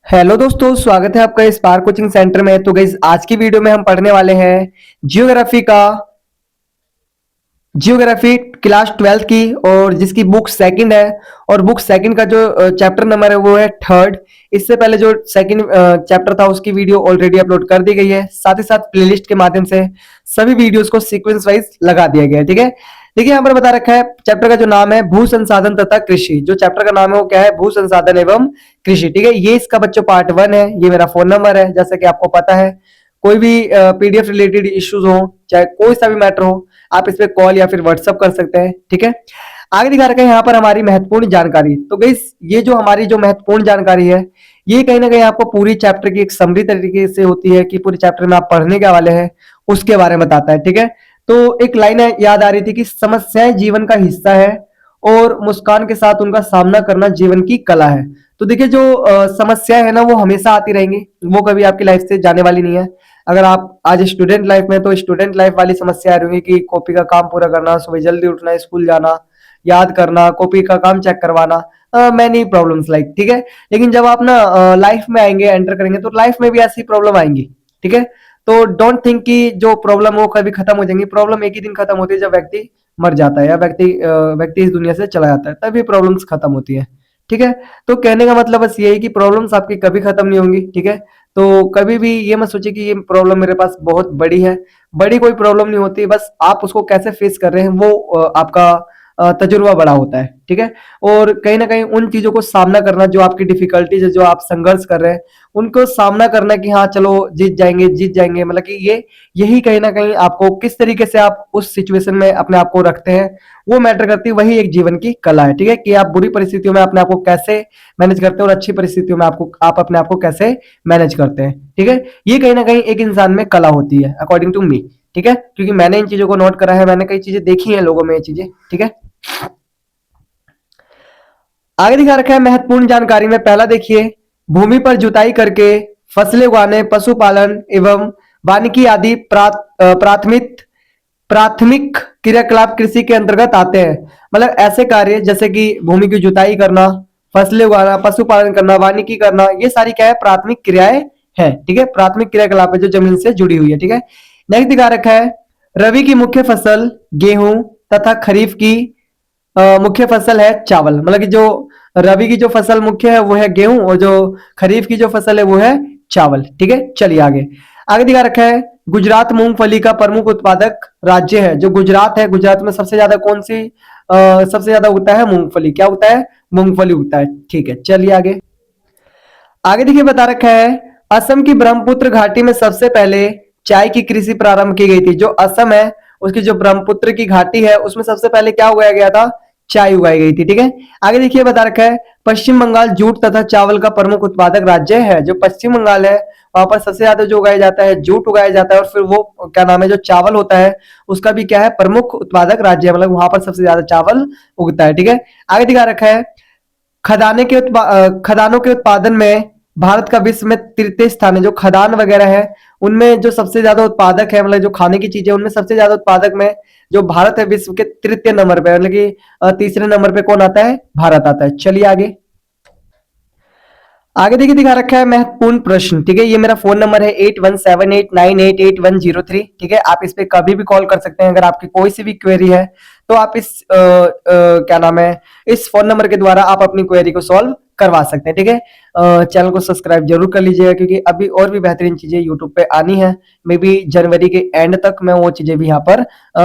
Hello दोस्तों, स्वागत है आपका स्पार्क कोचिंग सेंटर में। तो गाइस, आज की वीडियो में हम पढ़ने वाले हैं जियोग्राफी क्लास 12 की, और जिसकी बुक सेकंड है। और बुक सेकंड का जो चैप्टर नंबर है वो है थर्ड। इससे पहले जो सेकंड चैप्टर था उसकी वीडियो ऑलरेडी अपलोड कर दी गई है। साथ ही साथ प्लेलिस्ट के माध्यम से सभी वीडियोस को सीक्वेंस वाइज लगा दिया गया है। ठीक है, देखिए यहाँ पर बता रखा है चैप्टर का जो नाम है भू संसाधन तथा कृषि। जो चैप्टर का नाम है वो क्या है? भू संसाधन एवं कृषि। ठीक है, ये इसका बच्चों पार्ट 1 है। ये मेरा फोन नंबर है, जैसा कि आपको पता है। कोई भी पीडीएफ रिलेटेड इश्यूज हो, चाहे कोई सा भी मैटर हो, आप इस पे कॉल या फिर व्हाट्सअप कर सकते हैं। ठीक है, आगे दिखा रखा है यहाँ पर हमारी महत्वपूर्ण जानकारी। तो गाइस, ये जो हमारी जो महत्वपूर्ण जानकारी है, ये कहीं ना कहीं आपको पूरी चैप्टर की एक समरी तरीके से होती है कि पूरी चैप्टर में आप पढ़ने के वाले हैं उसके बारे में बताता है। ठीक है, तो एक लाइन याद आ रही थी कि समस्याएं जीवन का हिस्सा है और मुस्कान के साथ उनका सामना करना जीवन की कला है। तो देखिए, जो समस्याएं है ना, वो हमेशा आती रहेंगी, वो कभी आपकी लाइफ से जाने वाली नहीं है। अगर आप आज स्टूडेंट लाइफ में, तो स्टूडेंट लाइफ वाली समस्या रहेंगी कि कॉपी का काम पूरा करना, सुबह जल्दी उठना, स्कूल जाना, याद करना, कॉपी का काम चेक करवाना, मैनी प्रॉब्लम्स लाइक। ठीक है, लेकिन जब आप ना लाइफ में आएंगे, एंटर करेंगे, तो लाइफ में भी ऐसी प्रॉब्लम आएंगी। ठीक है, तो डोंट थिंक कि जो प्रॉब्लम हो कभी खत्म हो जाएंगी। प्रॉब्लम एक ही दिन खत्म होती है जब व्यक्ति मर जाता है या व्यक्ति इस दुनिया से चला जाता है, तभी प्रॉब्लम्स खत्म होती है। ठीक है, तो कहने का मतलब बस यही कि प्रॉब्लम्स आपकी कभी खत्म नहीं होंगी। ठीक है, तो कभी भी ये मत सोचिए कि ये प्रॉब्लम मेरे पास बहुत बड़ी है। बड़ी कोई प्रॉब्लम नहीं होती, बस आप उसको कैसे फेस कर रहे हैं वो आपका तजुर्बा बड़ा होता है। ठीक है, और कहीं ना कहीं उन चीजों को सामना करना, जो आपकी डिफिकल्टीज है, जो आप संघर्ष कर रहे हैं, उनको सामना करना कि हाँ चलो जीत जाएंगे जीत जाएंगे, मतलब कि ये यही कहीं ना कहीं आपको किस तरीके से आप उस सिचुएशन में अपने आप को रखते हैं, वो मैटर करती है। वही एक जीवन की कला है। ठीक है, कि आप बुरी परिस्थितियों में अपने आप को कैसे मैनेज करते हैं और अच्छी परिस्थितियों में आप अपने आप को कैसे मैनेज करते हैं। ठीक है, ये कहीं ना कहीं एक इंसान में कला होती है, अकॉर्डिंग टू मी। ठीक है, क्योंकि मैंने इन चीजों को नोट करा है, मैंने कई चीजें देखी हैं लोगों में ये चीजें। ठीक है, आगे दिखा रखा है महत्वपूर्ण जानकारी में। पहला देखिए, भूमि पर जुताई करके फसलें उगाने, पशुपालन एवं वानिकी आदि प्राथमिक प्राथमिक क्रियाकलाप कृषि के अंतर्गत आते हैं। मतलब ऐसे कार्य जैसे कि भूमि की जुताई करना, फसलें उगाना, पशुपालन करना, वानिकी करना, ये सारी क्या है? प्राथमिक क्रियाएं हैं। ठीक है, प्राथमिक क्रियाकलाप है जो जमीन से जुड़ी हुई है। ठीक है, नेक्स्ट दिखा रखा है रबी की मुख्य फसल गेहूं तथा खरीफ की मुख्य फसल है चावल। मतलब कि जो रबी की जो फसल मुख्य है वो है गेहूं, और जो खरीफ की जो फसल है वो है चावल। ठीक है, चलिए आगे। आगे दिखा रखा है गुजरात मूंगफली का प्रमुख उत्पादक राज्य है। जो गुजरात है, गुजरात में सबसे ज्यादा कौन सी सबसे ज्यादा उगता है? मूंगफली। क्या उगता है? मूंगफली उगता है। ठीक है, चलिए आगे। आगे देखिए बता रखा है असम की ब्रह्मपुत्र घाटी में सबसे पहले चाय की कृषि प्रारंभ की गई थी। जो असम है उसकी जो ब्रह्मपुत्र की घाटी है उसमें सबसे पहले क्या उगाया गया था? चाय उगाई गई थी। ठीक है, आगे देखिए बता रखा है पश्चिम बंगाल जूट तथा चावल का प्रमुख उत्पादक राज्य है। जो पश्चिम बंगाल है वहां पर सबसे ज्यादा जो उगाया जाता है जूट उगाया जाता है, और फिर वो क्या नाम है, जो चावल होता है उसका भी क्या है? प्रमुख उत्पादक राज्य है। मतलब वहां पर सबसे ज्यादा चावल उगता है। ठीक है, आगे दिखा रखा है खदानों के उत्पादन में भारत का विश्व में तृतीय स्थान है। जो खदान वगैरह है उनमें जो सबसे ज्यादा उत्पादक है, मतलब जो खाने की चीजें उनमें सबसे ज्यादा उत्पादक में जो भारत है विश्व के तृतीय नंबर पे, मतलब कि तीसरे नंबर पे कौन आता है? भारत आता है। चलिए आगे। आगे देखिए दिखा रखा है महत्वपूर्ण प्रश्न। ठीक है, ये मेरा फोन नंबर है 8178988103। ठीक है, आप इस पे कभी भी कॉल कर सकते हैं। अगर आपकी कोई सी भी क्वेरी है तो आप इस क्या नाम है, इस फोन नंबर के द्वारा आप अपनी क्वेरी को सॉल्व करवा सकते हैं। ठीक है, चैनल को सब्सक्राइब जरूर कर लीजिएगा, क्योंकि अभी और भी बेहतरीन चीजें यूट्यूब पे आनी है। मे बी जनवरी के एंड तक मैं वो चीजें भी यहाँ पर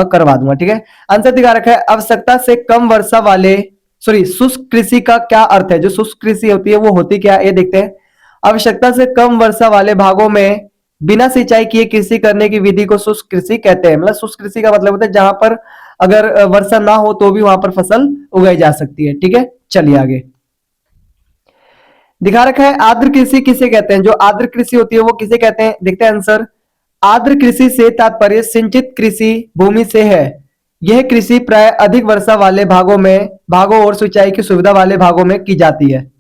करवा दूंगा। ठीक है, आंसर दिखा रखा है आवश्यकता से कम वर्षा वाले शुष्क कृषि का क्या अर्थ है? जो शुष्क कृषि होती है वो होती क्या है, ये देखते हैं। आवश्यकता से कम वर्षा वाले भागों में बिना सिंचाई किए कृषि करने की विधि को शुष्क कृषि कहते हैं। मतलब शुष्क कृषि का मतलब होता है जहां पर अगर वर्षा ना हो तो भी वहां पर फसल उगाई जा सकती है। ठीक है, चलिए आगे। दिखा रखा है आर्द्र कृषि किसे कहते हैं? जो आर्द्र कृषि होती है वो किसे कहते हैं? देखते हैं आंसर। आर्द्र कृषि से तात्पर्य सिंचित कृषि भूमि से है। यह कृषि प्राय अधिक वर्षा वाले भागों और सिंचाई की सुविधा वाले भागों में की जाती है।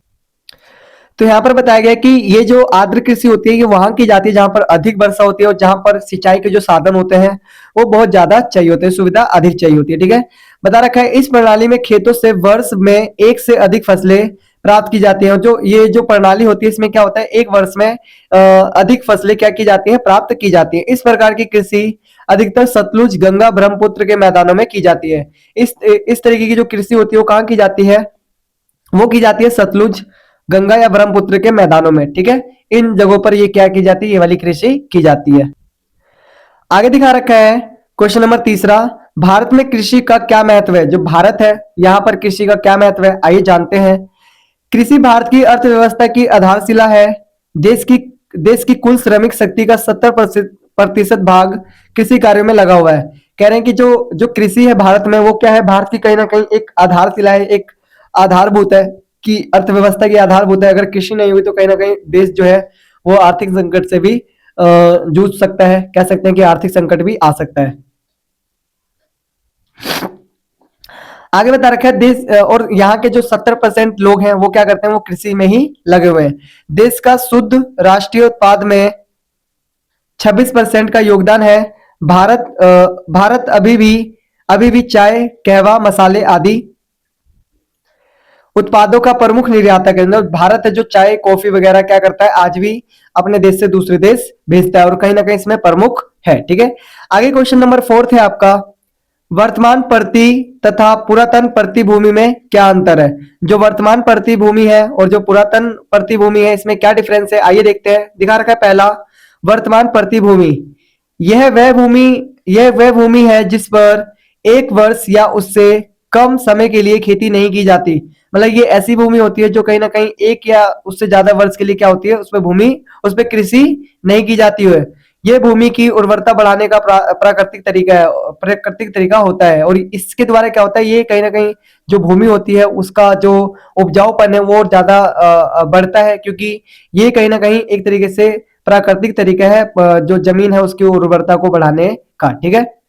तो यहाँ पर बताया गया कि ये जो आर्द्र कृषि होती है ये वहां की जाती है जहां पर अधिक वर्षा होती है और जहां पर सिंचाई के जो साधन होते हैं वो बहुत ज्यादा चाहिए होते हैं, सुविधा अधिक चाहिए होती है। ठीक है, बता रखा है इस प्रणाली में खेतों से वर्ष में एक से अधिक फसलें प्राप्त की जाती है। जो ये जो प्रणाली होती है इसमें क्या होता है, एक वर्ष में अधिक फसलें क्या की जाती हैं, प्राप्त की जाती है। इस प्रकार की कृषि अधिकतर सतलुज, गंगा, ब्रह्मपुत्र के मैदानों में की जाती है। इस तरीके की जो कृषि होती है वो कहाँ की जाती है, वो की जाती है सतलुज, गंगा या ब्रह्मपुत्र के मैदानों में। ठीक है, इन जगहों पर ये क्या की जाती है, ये वाली कृषि की जाती है। आगे दिखा रखा है क्वेश्चन नंबर तीसरा, भारत में कृषि का क्या महत्व है। जो भारत है यहां पर कृषि का क्या महत्व है, आइए जानते हैं। कृषि भारत की अर्थव्यवस्था की आधारशिला है। देश की देश की कुल श्रमिक शक्ति का 70% भाग कृषि कार्यों में लगा हुआ है। कह रहे हैं कि जो जो कृषि है भारत में वो क्या है, भारत की कहीं ना कहीं एक आधारशिला है, एक आधारभूत है कि अर्थव्यवस्था की आधारभूत है। अगर कृषि नहीं हुई तो कहीं ना कहीं देश जो है वो आर्थिक संकट से भी जूझ सकता है। कह सकते हैं कि आर्थिक संकट भी आ सकता है। आगे बता रखा है देश और यहाँ के जो 70% लोग हैं वो क्या करते हैं, वो कृषि में ही लगे हुए हैं। देश का शुद्ध राष्ट्रीय उत्पाद में 26% का योगदान है। भारत अभी भी चाय, कहवा, मसाले आदि उत्पादों का प्रमुख निर्यातक है। मतलब भारत है जो चाय, कॉफी वगैरह क्या करता है, आज भी अपने देश से दूसरे देश भेजता है और कहीं ना कहीं इसमें प्रमुख है। ठीक है, आगे क्वेश्चन नंबर 4 है आपका, वर्तमान परती तथा पुरातन परती भूमि में क्या अंतर है। जो वर्तमान परती भूमि है और जो पुरातन परती भूमि है इसमें क्या डिफरेंस है, आइए देखते हैं। दिखा रखा है पहला, वर्तमान परती भूमि, यह वह भूमि है जिस पर एक वर्ष या उससे कम समय के लिए खेती नहीं की जाती। मतलब ये ऐसी भूमि होती है जो कहीं ना कहीं एक या उससे ज्यादा वर्ष के लिए क्या होती है, उस पर कृषि नहीं की जाती है। ये भूमि की उर्वरता बढ़ाने का प्राकृतिक तरीका होता है और इसके द्वारा क्या होता है, ये कहीं ना कहीं जो भूमि होती है उसका जो उपजाऊपन है वो और ज्यादा बढ़ता है, क्योंकि ये कहीं ना कहीं एक तरीके से प्राकृतिक तरीका है जो जमीन है उसकी उर्वरता को बढ़ाने का। ठीक है,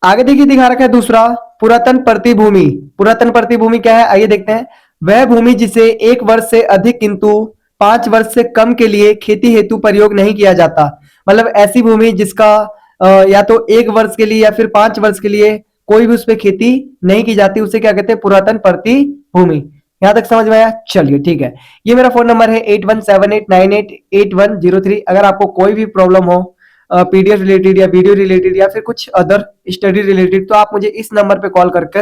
आगे देखिए दिखा रखा है दूसरा, पुरातन परती भूमि। पुरातन परती भूमि क्या है, आइए देखते हैं। वह भूमि जिसे एक वर्ष से अधिक किंतु 5 वर्ष से कम के लिए खेती हेतु प्रयोग नहीं किया जाता। मतलब ऐसी भूमि जिसका या तो एक वर्ष के लिए या फिर 5 वर्ष के लिए कोई भी उस पर खेती नहीं की जाती, उसे क्या कहते हैं, पुरातन परती भूमि। यहां तक समझ में आया, चलिए ठीक है। ये मेरा फोन नंबर है 8178988103। अगर आपको कोई भी प्रॉब्लम हो पीडीएफ रिलेटेड या वीडियो रिलेटेड या फिर कुछ अदर स्टडी रिलेटेड, तो आप मुझे इस नंबर पे कॉल करके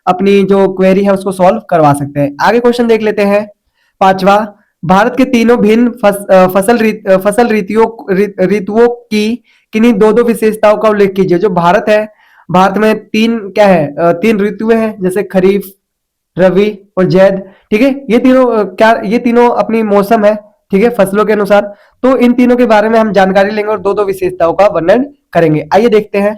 अपनी जो क्वेरी है उसको सॉल्व करवा सकते हैं। आगे क्वेश्चन देख लेते हैं पांचवा, भारत के तीनों भिन्न फसल ऋतुओं की किन्हीं दो दो विशेषताओं का उल्लेख कीजिए। जो भारत है, भारत में तीन क्या है, तीन ऋतुएं हैं, जैसे खरीफ, रवि और जैद। ठीक है, ये तीनों ये तीनों अपनी मौसम है, ठीक है, फसलों के अनुसार। तो इन तीनों के बारे में हम जानकारी लेंगे और दो दो विशेषताओं का वर्णन करेंगे। आइए देखते हैं,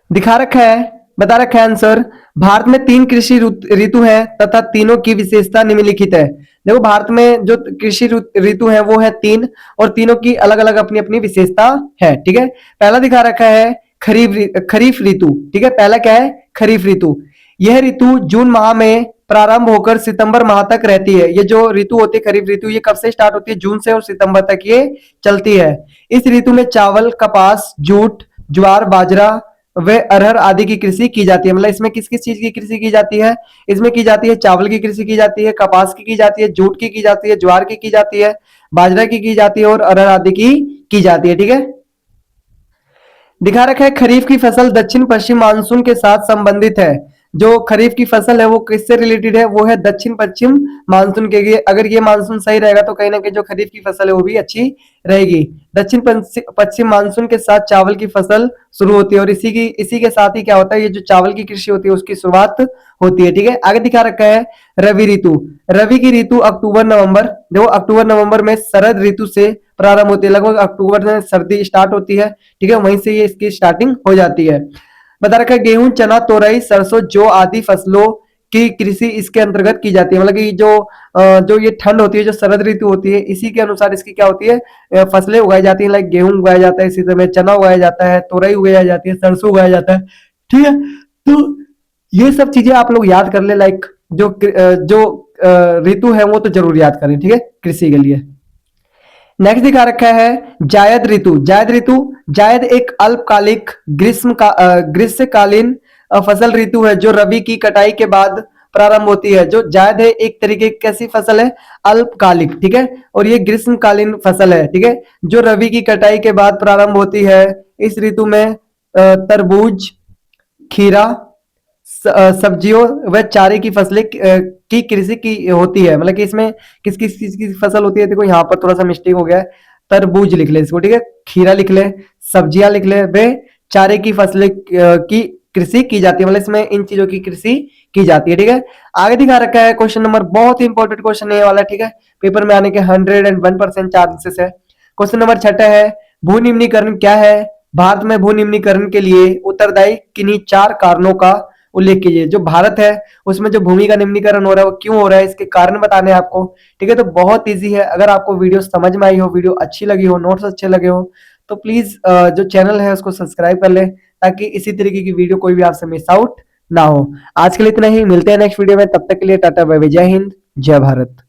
दिखा रखा है, बता रखा है आंसर, भारत में 3 कृषि ऋतु हैं तथा तीनों की विशेषता निम्नलिखित है। देखो भारत में जो कृषि ऋतु है वो है 3 और तीनों की अलग अलग अपनी अपनी विशेषता है। ठीक है, पहला दिखा रखा है खरीफ ऋतु। ठीक है, पहला क्या है, खरीफ ऋतु। यह ऋतु जून माह में प्रारंभ होकर सितंबर माह तक रहती है। ये जो ऋतु होती है खरीफ ऋतु, ये कब से स्टार्ट होती है, जून से और सितंबर तक ये चलती है। इस ऋतु में चावल, कपास, जूट, ज्वार, बाजरा व अरहर आदि की कृषि की जाती है। मतलब इसमें किस किस चीज की कृषि की जाती है, इसमें की जाती है चावल की कृषि की जाती है, कपास की जाती है, जूट की जाती है, ज्वार की जाती है, बाजरा की जाती है और अरहर आदि की जाती है। ठीक है, दिखा रखा है खरीफ की फसल दक्षिण पश्चिम मानसून के साथ संबंधित है। जो खरीफ की फसल है वो किससे रिलेटेड है, वो है दक्षिण पश्चिम मानसून के लिए। अगर ये मानसून सही रहेगा तो कहीं ना कहीं जो खरीफ की फसल है वो भी अच्छी रहेगी। दक्षिण पश्चिम मानसून के साथ चावल की फसल शुरू होती है और इसी के साथ ही क्या होता है, ये जो चावल की कृषि होती है उसकी शुरुआत होती है। ठीक है, आगे दिखा रखा है रवि ऋतु। रवि की ऋतु अक्टूबर नवंबर, देखो अक्टूबर नवंबर में शरद ऋतु से प्रारंभ होती है। लगभग अक्टूबर में सर्दी स्टार्ट होती है, ठीक है, वहीं से ये इसकी स्टार्टिंग हो जाती है। बता रखा है गेहूं, चना, तोरई, सरसों, जौ आदि फसलों की कृषि इसके अंतर्गत की जाती है। मतलब कि जो ये ठंड होती है, जो शरद ऋतु होती है, इसी के अनुसार इसकी क्या होती है, फसलें उगाई जाती है। लाइक गेहूं उगाया जाता है, इसी तरह चना उगाया जाता है, तोरई उगाया जाती है, सरसों उगाया जाता है। ठीक है, तो ये सब चीजें आप लोग याद कर ले। लाइक जो ऋतु है वो तो जरूर याद करें, ठीक है, कृषि के लिए। नेक्स्ट दिखा रखा है जायद ऋतु। जायद एक अल्पकालिक ग्रीष्मकालीन फसल ऋतु है जो रबी की कटाई के बाद प्रारंभ होती है। जो जायद है एक तरीके की कैसी फसल है, अल्पकालिक, ठीक है, और ये ग्रीष्मकालीन फसल है, ठीक है, जो रबी की कटाई के बाद प्रारंभ होती है। इस ऋतु में तरबूज, खीरा, सब्जियों व चारे की फसलें की कृषि की होती है। मतलब कि इसमें किस किस चीज की फसल होती है, देखो यहाँ पर थोड़ा सा मिस्टेक हो गया है। तरबूज लिख ले इसको, ठीक है, खीरा लिख ले, सब्जियां लिख ले, वे चारे की फसलें की कृषि की जाती है। मतलब इसमें इन चीजों की कृषि की जाती है, ठीक है। आगे दिखा रखा है क्वेश्चन नंबर, बहुत ही इंपॉर्टेंट क्वेश्चन है ये वाला, ठीक है, पेपर में आने के 101% चांसेस है। क्वेश्चन नंबर 6 है, भू निम्नीकरण क्या है? भारत में भू निम्नीकरण के लिए उत्तरदायी किन्हीं 4 कारणों का उल्लेख कीजिए। जो भारत है उसमें जो भूमि का निम्नीकरण हो रहा है वो क्यों हो रहा है, इसके कारण बताने हैं आपको, ठीक है। तो बहुत इजी है, अगर आपको वीडियो समझ में आई हो, वीडियो अच्छी लगी हो, नोट्स अच्छे लगे हो, तो प्लीज जो चैनल है उसको सब्सक्राइब कर ले, ताकि इसी तरीके की वीडियो कोई भी आपसे मिस आउट ना हो। आज के लिए इतना ही, मिलते हैं नेक्स्ट वीडियो में, तब तक के लिए टाटा बाय बाय, जय हिंद, जय भारत।